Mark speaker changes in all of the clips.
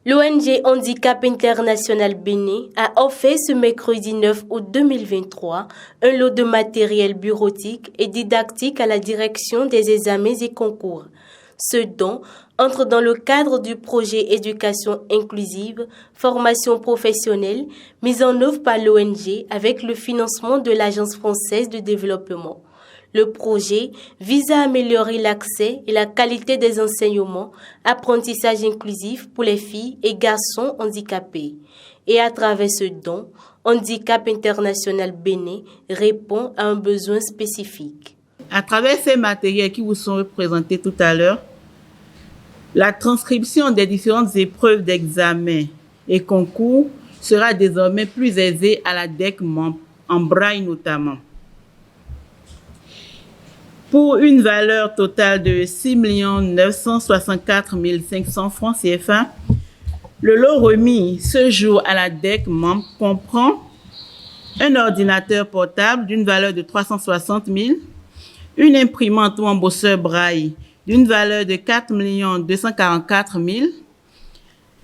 Speaker 1: L'ONG Handicap International Bénin a offert ce mercredi 9 août 2023 un lot de matériel bureautique et didactique à la direction des examens et concours. Ce don entre dans le cadre du projet Éducation inclusive, formation professionnelle mis en œuvre par l'ONG avec le financement de l'Agence française de développement. Le projet vise à améliorer l'accès et la qualité des enseignements, apprentissage inclusif pour les filles et garçons handicapés. Et à travers ce don, Handicap International Bénin répond à un besoin spécifique.
Speaker 2: À travers ces matériels qui vous sont présentés tout à l'heure, la transcription des différentes épreuves d'examen et concours sera désormais plus aisée à la DEC membre, en braille notamment. Pour une valeur totale de 6 964 500 francs CFA, le lot remis ce jour à la DEC membre comprend un ordinateur portable d'une valeur de 360 000, une imprimante ou embosseur braille d'une valeur de 4 244 000,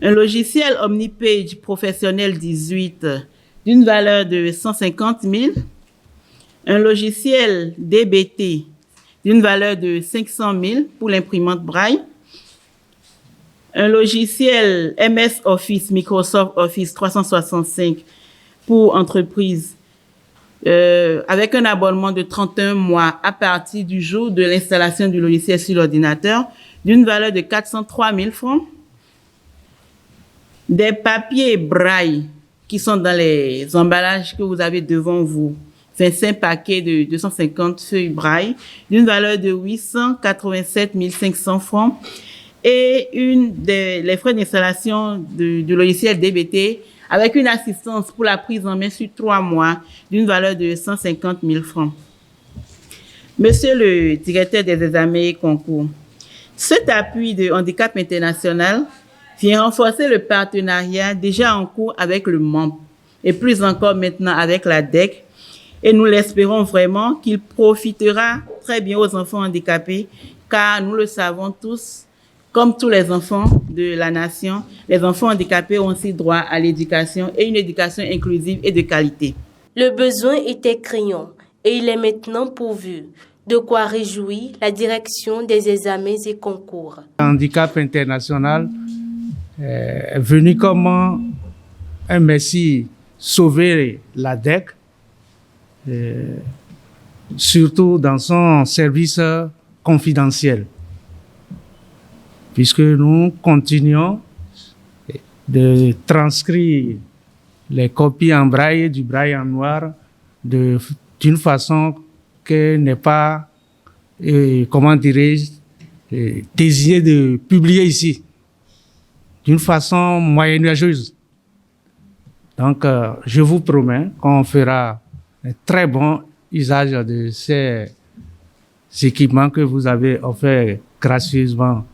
Speaker 2: un logiciel OmniPage professionnel 18 d'une valeur de 150 000, un logiciel DBT d'une valeur de 500 000 pour l'imprimante braille, un logiciel MS Office, Microsoft Office 365 pour entreprise, avec un abonnement de 31 mois à partir du jour de l'installation du logiciel sur l'ordinateur, d'une valeur de 403 000 francs, des papiers braille qui sont dans les emballages que vous avez devant vous, 25 paquets de 250 feuilles braille d'une valeur de 887 500 francs et les frais d'installation du logiciel DBT avec une assistance pour la prise en main sur 3 mois d'une valeur de 150 000 francs. Monsieur le directeur des examens et concours, cet appui de Handicap International vient renforcer le partenariat déjà en cours avec le membre et plus encore maintenant avec la DEC. Et nous l'espérons vraiment qu'il profitera très bien aux enfants handicapés, car nous le savons tous, comme tous les enfants de la nation, les enfants handicapés ont aussi droit à l'éducation et une éducation inclusive et de qualité.
Speaker 1: Le besoin était criant et il est maintenant pourvu. De quoi réjouir la direction des examens et concours.
Speaker 3: Handicap International est venu comme un messie sauver la DEC. Surtout dans son service confidentiel, puisque nous continuons de transcrire les copies en braille et du braille en noir d'une façon que n'est pas, désigné de publier ici, d'une façon moyenâgeuse. Donc, je vous promets qu'on fera un très bon usage de ces équipements que vous avez offerts gracieusement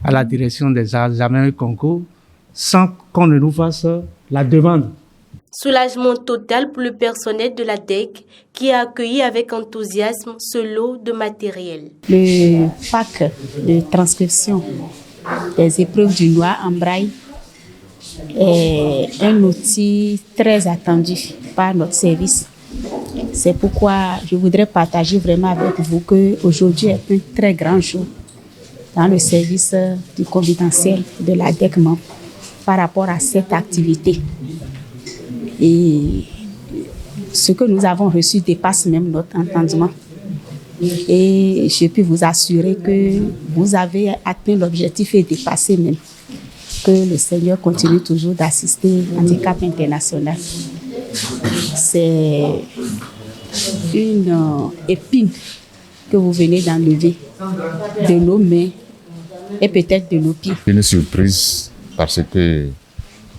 Speaker 3: à la direction des examens et concours sans qu'on ne nous fasse la demande.
Speaker 1: Soulagement total pour le personnel de la DEC qui a accueilli avec enthousiasme ce lot de matériel.
Speaker 4: Le pack de transcription des épreuves du noir en braille est un outil très attendu par notre service. C'est pourquoi je voudrais partager vraiment avec vous qu'aujourd'hui est un très grand jour dans le service du confidentiel de la DEC membre par rapport à cette activité. Et ce que nous avons reçu dépasse même notre entendement. Et je peux vous assurer que vous avez atteint l'objectif et dépassé même. Que le Seigneur continue toujours d'assister Handicap International. C'est une épine que vous venez d'enlever de nos mains et peut-être de nos pieds.
Speaker 5: Une surprise parce que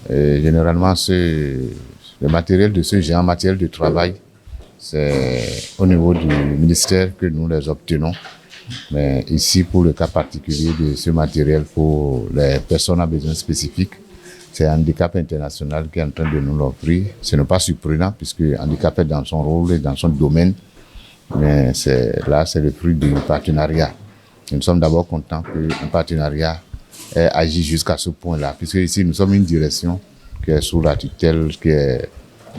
Speaker 5: généralement le matériel de ce genre, matériel de travail, c'est au niveau du ministère que nous les obtenons. Mais ici, pour le cas particulier de ce matériel pour les personnes à besoins spécifiques, c'est Handicap International qui est en train de nous l'offrir. Ce n'est pas surprenant puisque Handicap est dans son rôle et dans son domaine. Mais c'est le fruit du partenariat. Nous sommes d'abord contents qu'un partenariat ait agi jusqu'à ce point-là. Puisque ici, nous sommes une direction qui est sous la tutelle, qui est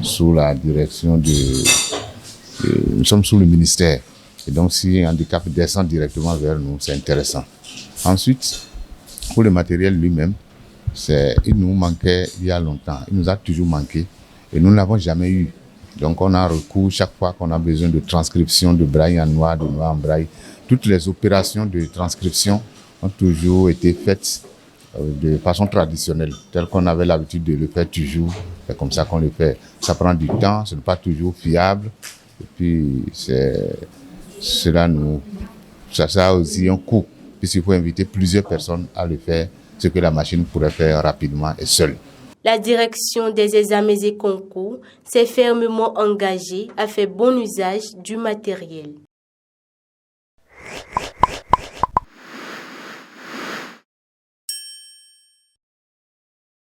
Speaker 5: sous la direction nous sommes sous le ministère. Et donc, si un handicap descend directement vers nous, c'est intéressant. Ensuite, pour le matériel lui-même, il nous manquait il y a longtemps. Il nous a toujours manqué et nous ne l'avons jamais eu. Donc, on a recours chaque fois qu'on a besoin de transcription de braille en noir, de noir en braille. Toutes les opérations de transcription ont toujours été faites de façon traditionnelle, telle qu'on avait l'habitude de le faire toujours. C'est comme ça qu'on le fait. Ça prend du temps, ce n'est pas toujours fiable. Et puis, ça a aussi un coût, puisqu'il faut inviter plusieurs personnes à le faire, ce que la machine pourrait faire rapidement et seule.
Speaker 1: La direction des examens et concours s'est fermement engagée à faire bon usage du matériel.